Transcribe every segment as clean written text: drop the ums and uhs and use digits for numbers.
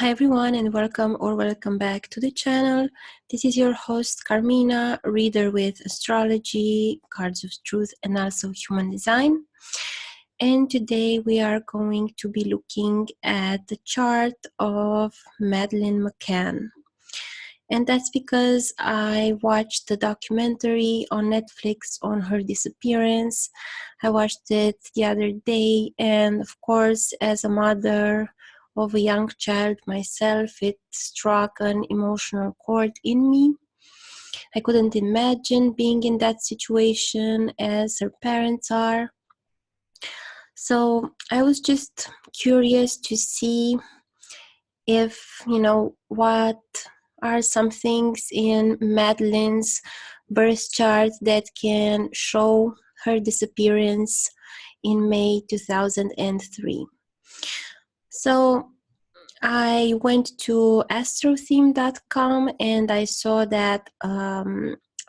Hi everyone, and welcome back to the channel. This is your host Carmina, reader with astrology, cards of truth, and also human design. And today we are going to be looking at the chart of Madeleine McCann. And that's because I watched the documentary on Netflix on her disappearance. I watched it the other day, and of course, as a mother of a young child myself, it struck an emotional chord in me. I couldn't imagine being in that situation as her parents are. So I was just curious to see if, what are some things in Madeleine's birth chart that can show her disappearance in May 2003. So I went to astrotheme.com and I saw that a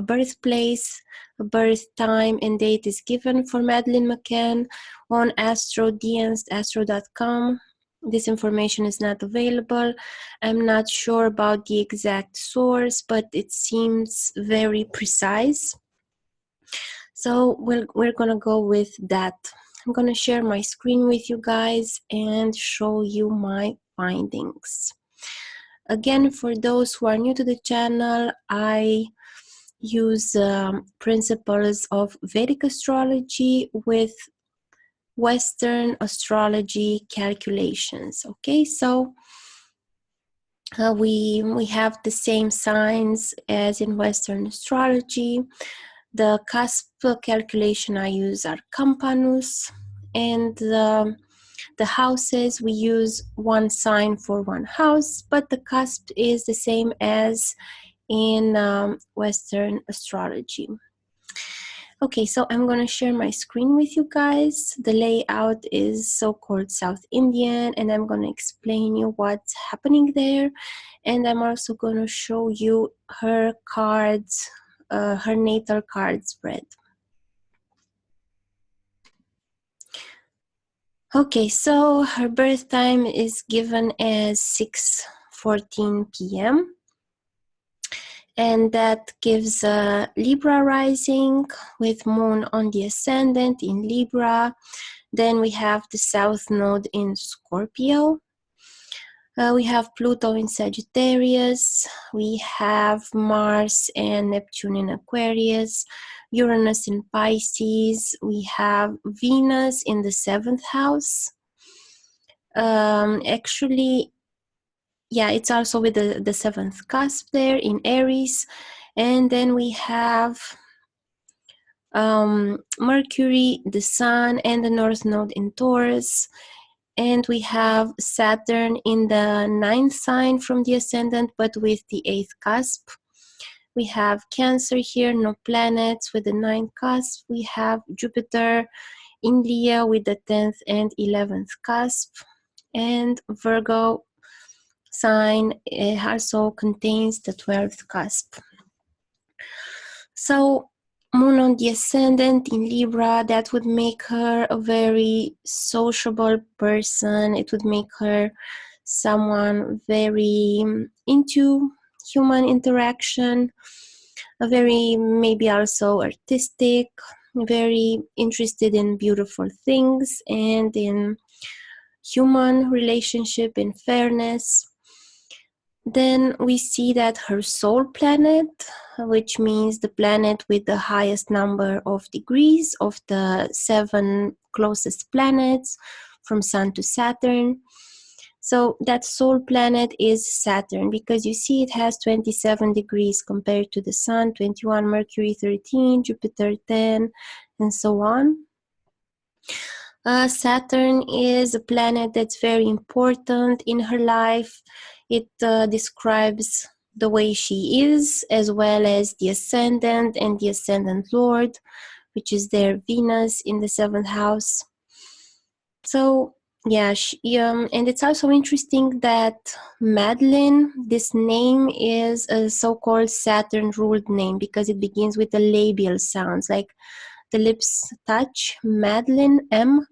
birthplace, a birth time and date is given for Madeleine McCann on astro.com. This information is not available. I'm not sure about the exact source, but it seems very precise. So we're gonna go with that. I'm gonna share my screen with you guys and show you my findings. Again, for those who are new to the channel, I use principles of Vedic astrology with Western astrology calculations. Okay, so we have the same signs as in Western astrology. The cusp calculation I use are Campanus, and the houses we use one sign for one house, but the cusp is the same as in Western astrology. Okay, so I'm going to share my screen with you guys. The layout is so-called South Indian, and I'm going to explain you what's happening there. And I'm also going to show you her cards, her natal card spread. Okay, so her birth time is given as 6:14 p.m. And that gives a Libra rising with moon on the ascendant in Libra. Then we have the South Node in Scorpio. We have Pluto in Sagittarius. We have Mars and Neptune in Aquarius. Uranus in Pisces. We have Venus in the 7th house. It's also with the 7th cusp there in Aries. And then we have Mercury, the Sun, and the North Node in Taurus. And we have Saturn in the 9th sign from the ascendant, but with the 8th cusp. We have Cancer here, no planets with the 9th cusp. We have Jupiter in Leo with the 10th and 11th cusp. And Virgo sign also contains the 12th cusp. So moon on the ascendant in Libra, that would make her a very sociable person. It would make her someone very into human interaction, a very maybe also artistic, very interested in beautiful things and in human relationship, in fairness. Then we see that her soul planet, which means the planet with the highest number of degrees of the 7 closest planets from Sun to Saturn. So that soul planet is Saturn, because you see it has 27 degrees compared to the Sun, 21, Mercury 13, Jupiter 10, and so on. Saturn is a planet that's very important in her life. It describes the way she is, as well as the ascendant and the ascendant lord, which is their Venus in the 7th house. So yeah, and it's also interesting that Madeleine, this name is a so-called Saturn-ruled name because it begins with the labial sounds, like the lips touch, Madeleine, M.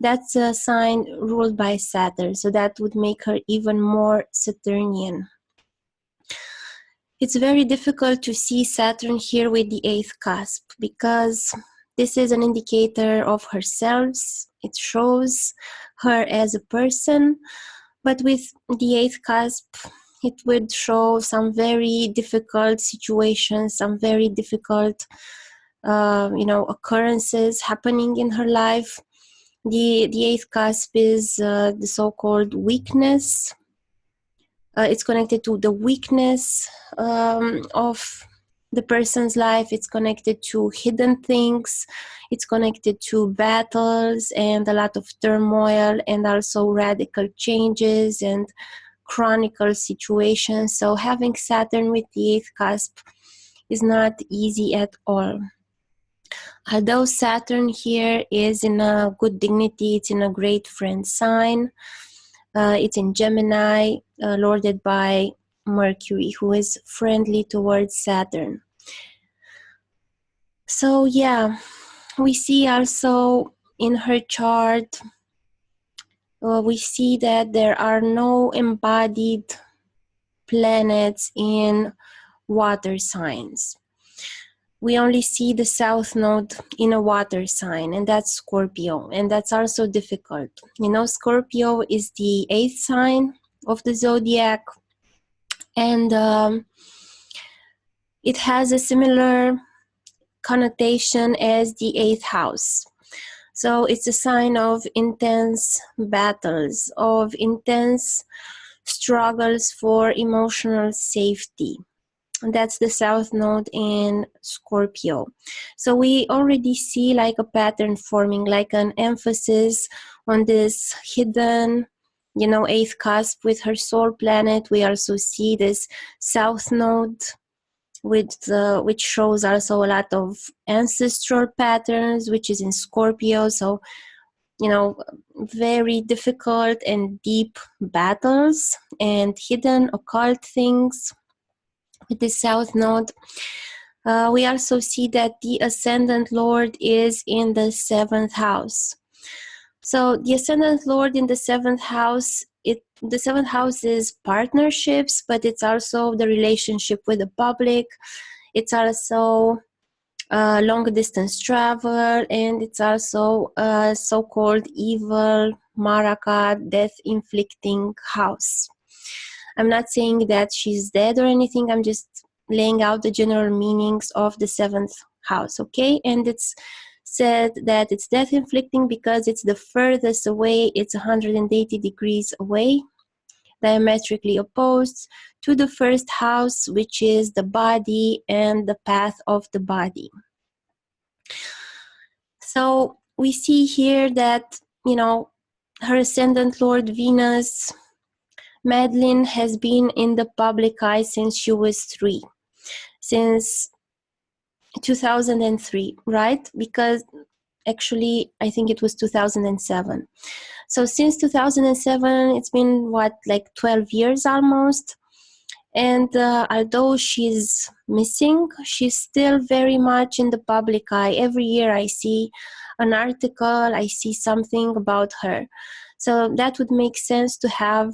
That's a sign ruled by Saturn, so that would make her even more Saturnian. It's very difficult to see Saturn here with the 8th cusp because this is an indicator of herself. It shows her as a person, but with the 8th cusp, it would show some very difficult situations, some very difficult occurrences happening in her life. The 8th cusp is the so-called weakness. It's connected to the weakness of the person's life. It's connected to hidden things. It's connected to battles and a lot of turmoil, and also radical changes and chronicle situations. So having Saturn with the 8th cusp is not easy at all. Although Saturn here is in a good dignity, it's in a great friend sign. It's in Gemini, lorded by Mercury, who is friendly towards Saturn. So yeah, we see also in her chart, we see that there are no embodied planets in water signs. We only see the south node in a water sign, and that's Scorpio, and that's also difficult. Scorpio is the 8th sign of the zodiac, and it has a similar connotation as the 8th house. So it's a sign of intense battles, of intense struggles for emotional safety. That's the south node in Scorpio. So we already see like a pattern forming, like an emphasis on this hidden, 8th cusp with her soul planet. We also see this south node which shows also a lot of ancestral patterns, which is in Scorpio. So, very difficult and deep battles and hidden occult things with the south node. We also see that the ascendant lord is in the 7th house. So the ascendant lord in the 7th house, the 7th house is partnerships, but it's also the relationship with the public. It's also long distance travel, and it's also a so-called evil Maraka, death inflicting house. I'm not saying that she's dead or anything. I'm just laying out the general meanings of the 7th house, okay? And it's said that it's death inflicting because it's the furthest away. It's 180 degrees away, diametrically opposed to the 1st house, which is the body and the path of the body. So we see here that, her ascendant lord Venus, Madeleine, has been in the public eye since she was 3, since 2003, right? Because actually, I think it was 2007. So since 2007, it's been, 12 years almost. And although she's missing, she's still very much in the public eye. Every year I see an article, I see something about her. So that would make sense to have,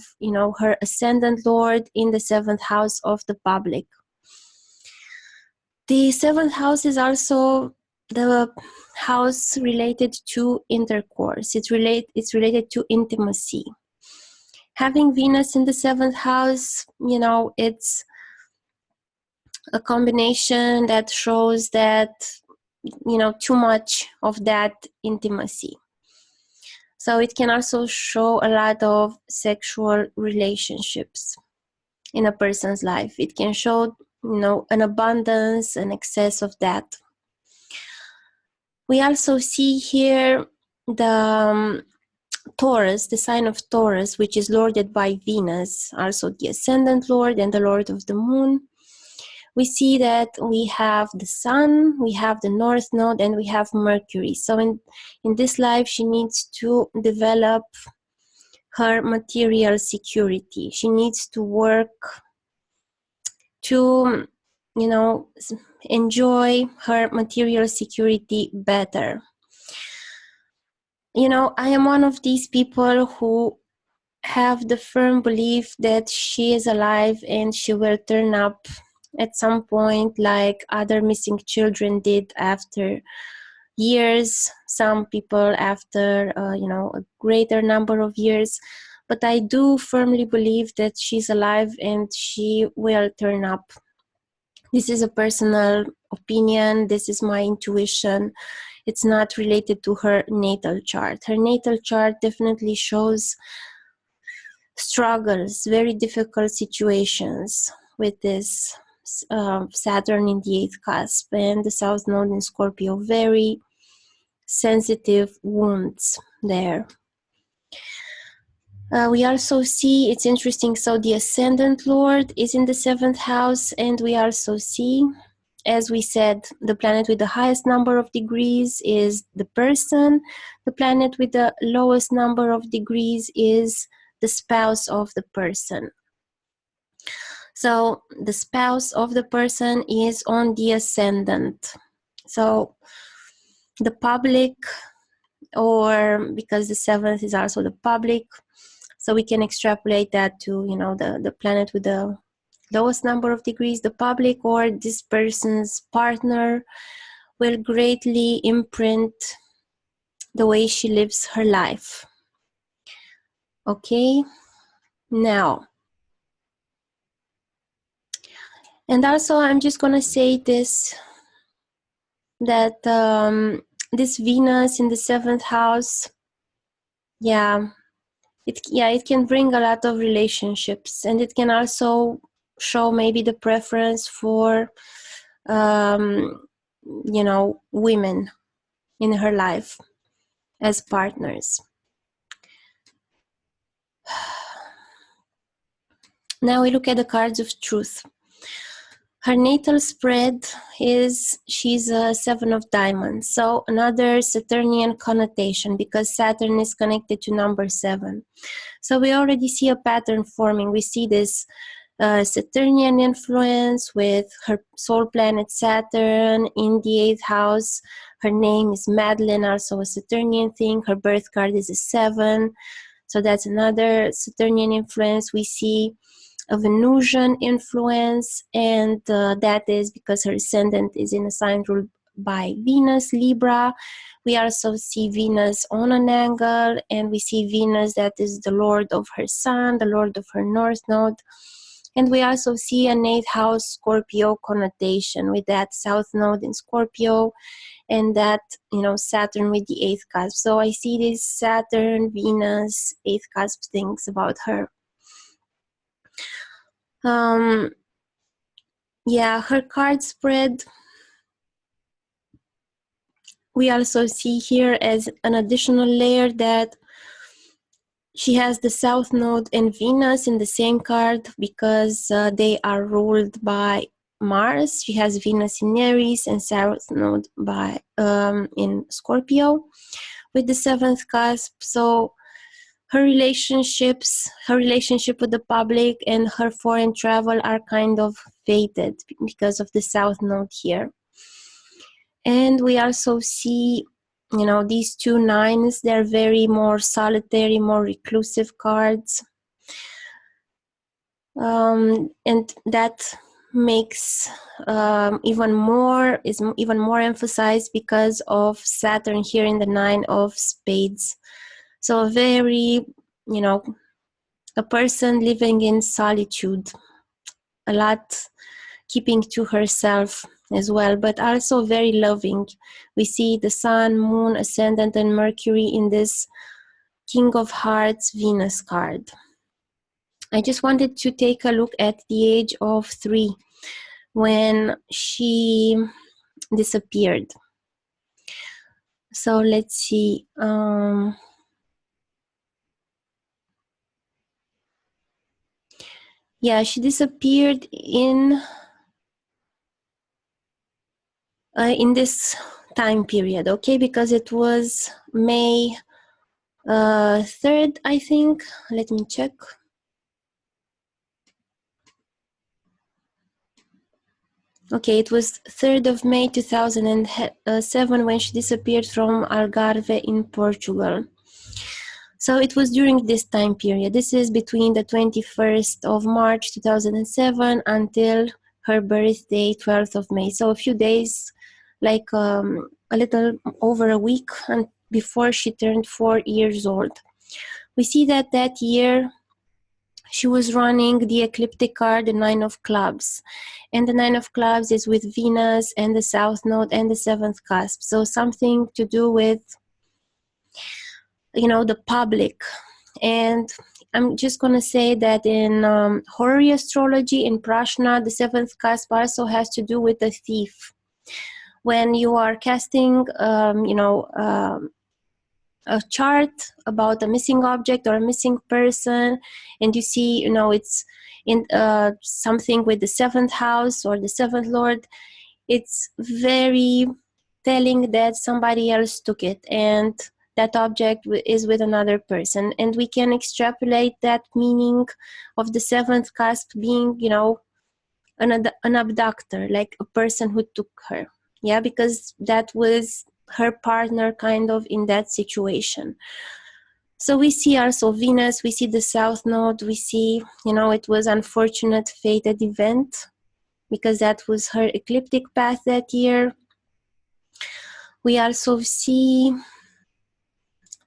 her ascendant lord in the 7th house of the public. The 7th house is also the house related to intercourse. It's related to intimacy. Having Venus in the 7th house, it's a combination that shows that, too much of that intimacy. So it can also show a lot of sexual relationships in a person's life. It can show, an abundance, an excess of that. We also see here the Taurus, the sign of Taurus, which is lorded by Venus, also the ascendant lord and the lord of the moon. We see that we have the sun, we have the north node, and we have Mercury. So in this life, she needs to develop her material security. She needs to work to, enjoy her material security better. I am one of these people who have the firm belief that she is alive and she will turn up at some point, like other missing children did after years, some people after a greater number of years. But I do firmly believe that she's alive and she will turn up. This is a personal opinion. This is my intuition. It's not related to her natal chart. Her natal chart definitely shows struggles, very difficult situations with this Saturn in the eighth cusp and the South Node in Scorpio. Very sensitive wounds there. We also see, it's interesting, so the Ascendant Lord is in the 7th house, and we also see, as we said, the planet with the highest number of degrees is the person. The planet with the lowest number of degrees is the spouse of the person. So the spouse of the person is on the ascendant. So the public, or because the 7th is also the public, so we can extrapolate that to, the planet with the lowest number of degrees, the public or this person's partner will greatly imprint the way she lives her life. Okay, now, and also I'm just gonna say this, that this Venus in the 7th house, it can bring a lot of relationships, and it can also show maybe the preference for women in her life as partners. Now we look at the cards of truth. Her natal spread is, she's a 7 of diamonds, so another Saturnian connotation, because Saturn is connected to number 7. So we already see a pattern forming. We see this Saturnian influence with her soul planet Saturn in the 8th house. Her name is Madeleine, also a Saturnian thing. Her birth card is a 7. So that's another Saturnian influence. We see a Venusian influence, and that is because her ascendant is in a sign ruled by Venus, Libra. We also see Venus on an angle, and we see Venus that is the lord of her sun, the lord of her north node. And we also see an 8th house Scorpio connotation with that south node in Scorpio and that, Saturn with the 8th cusp. So I see this Saturn, Venus, 8th cusp things about her. Her card spread, we also see here as an additional layer that she has the South Node and Venus in the same card because they are ruled by Mars. She has Venus in Aries and South Node by in Scorpio with the 7th cusp. So her relationship with the public and her foreign travel are kind of fated because of the South Node here. And we also see, these 2 nines, they're very more solitary, more reclusive cards. And that makes even more emphasized because of Saturn here in the 9 of spades. So a very, a person living in solitude, a lot keeping to herself as well, but also very loving. We see the Sun, Moon, Ascendant, and Mercury in this King of Hearts Venus card. I just wanted to take a look at the age of 3 when she disappeared. So let's see. She disappeared in this time period, okay, because it was May 3rd, I think. Let me check. Okay, it was 3rd of May 2007 when she disappeared from Algarve in Portugal. So it was during this time period. This is between the 21st of March 2007 until her birthday, 12th of May. So a few days, like a little over a week before she turned 4 years old. We see that that year she was running the ecliptic card, the Nine of Clubs. And the Nine of Clubs is with Venus and the South Node and the 7th cusp. So something to do with, the public. And I'm just going to say that in Horary astrology, in Prashna, the 7th cusp also has to do with the thief. When you are casting, a chart about a missing object or a missing person, and you see, it's in something with the 7th house or the 7th lord, it's very telling that somebody else took it and that object is with another person. And we can extrapolate that meaning of the 7th cusp being, an abductor, like a person who took her. Yeah, because that was her partner kind of in that situation. So we see also Venus, we see the South Node, we see, it was unfortunate fated event because that was her ecliptic path that year. We also see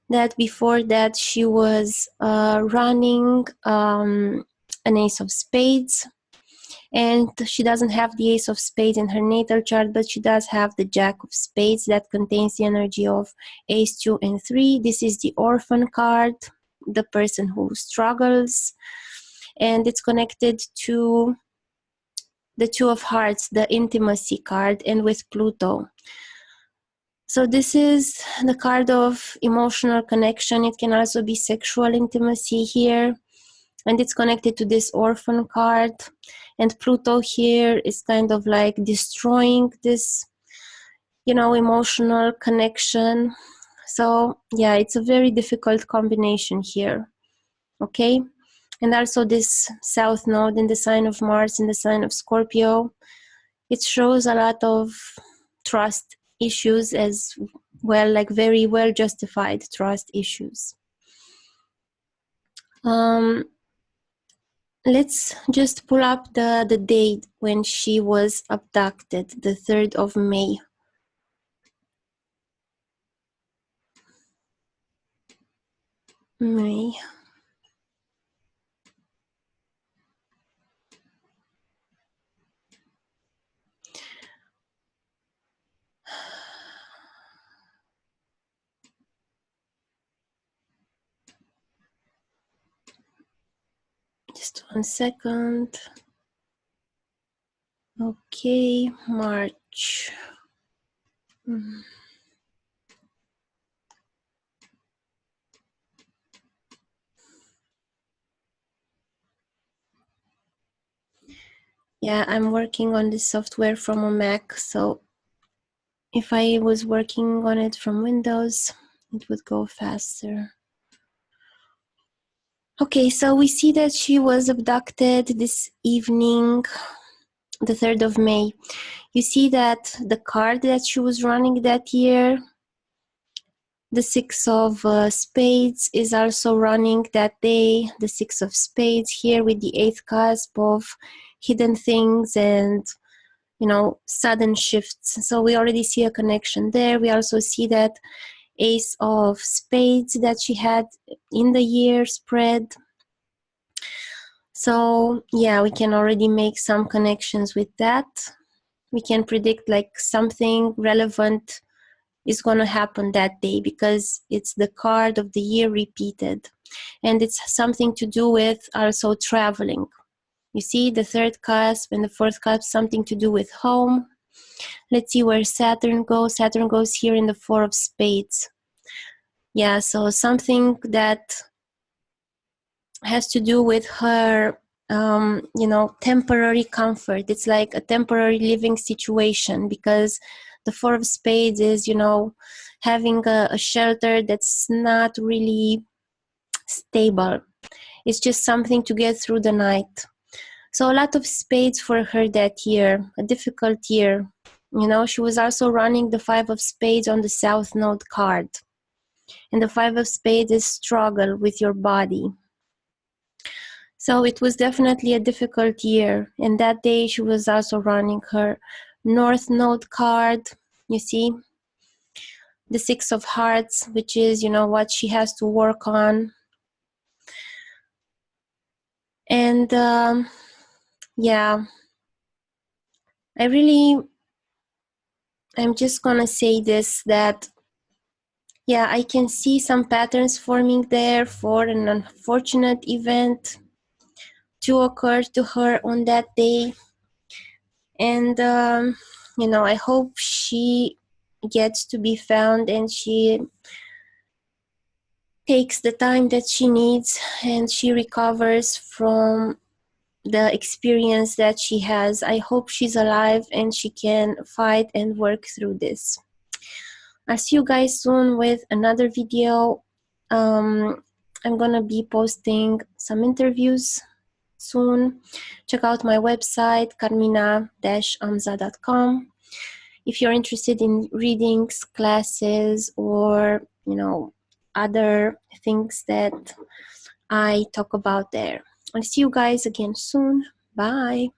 that before that she was running an Ace of Spades, and she doesn't have the Ace of Spades in her natal chart, but she does have the Jack of Spades that contains the energy of Ace 2 and 3. This is the Orphan card, the person who struggles, and it's connected to the Two of Hearts, the Intimacy card, and with Pluto. So this is the card of emotional connection. It can also be sexual intimacy here. And it's connected to this Orphan card. And Pluto here is kind of like destroying this, emotional connection. So yeah, it's a very difficult combination here. Okay. And also this South Node in the sign of Mars, in the sign of Scorpio. It shows a lot of trust issues as well, like very well justified trust issues. Let's just pull up the date when she was abducted, the 3rd of May. May. Just 1 second. Okay, March. Yeah, I'm working on this software from a Mac, so if I was working on it from Windows, it would go faster. Okay, so we see that she was abducted this evening, the 3rd of May. You see that the card that she was running that year, the 6 of Spades, is also running that day, the 6 of Spades here with the 8th cusp of hidden things and, sudden shifts. So we already see a connection there. We also see that Ace of Spades that she had in the year spread. So yeah, we can already make some connections with that. We can predict like something relevant is going to happen that day because it's the card of the year repeated. And it's something to do with also traveling. You see the 3rd cusp and the 4th cusp, something to do with home. Let's see where Saturn goes. Saturn goes here in the 4 of Spades. Yeah, so something that has to do with her, temporary comfort. It's like a temporary living situation because the 4 of Spades is, having a shelter that's not really stable. It's just something to get through the night. So a lot of spades for her that year, a difficult year. You know, she was also running the 5 of spades on the South Node card. And the 5 of spades is struggle with your body. So it was definitely a difficult year. And that day she was also running her North Node card. You see, the 6 of hearts, which is, you know, what she has to work on. And yeah, I'm just gonna say this, that yeah, I can see some patterns forming there for an unfortunate event to occur to her on that day. And you know, I hope she gets to be found and she takes the time that she needs and she recovers from the experience that she has. I hope she's alive and she can fight and work through this. I'll see you guys soon with another video. I'm gonna be posting some interviews soon. Check out my website, carmina-amza.com. If you're interested in readings, classes, or, you know, other things that I talk about there. I'll see you guys again soon. Bye.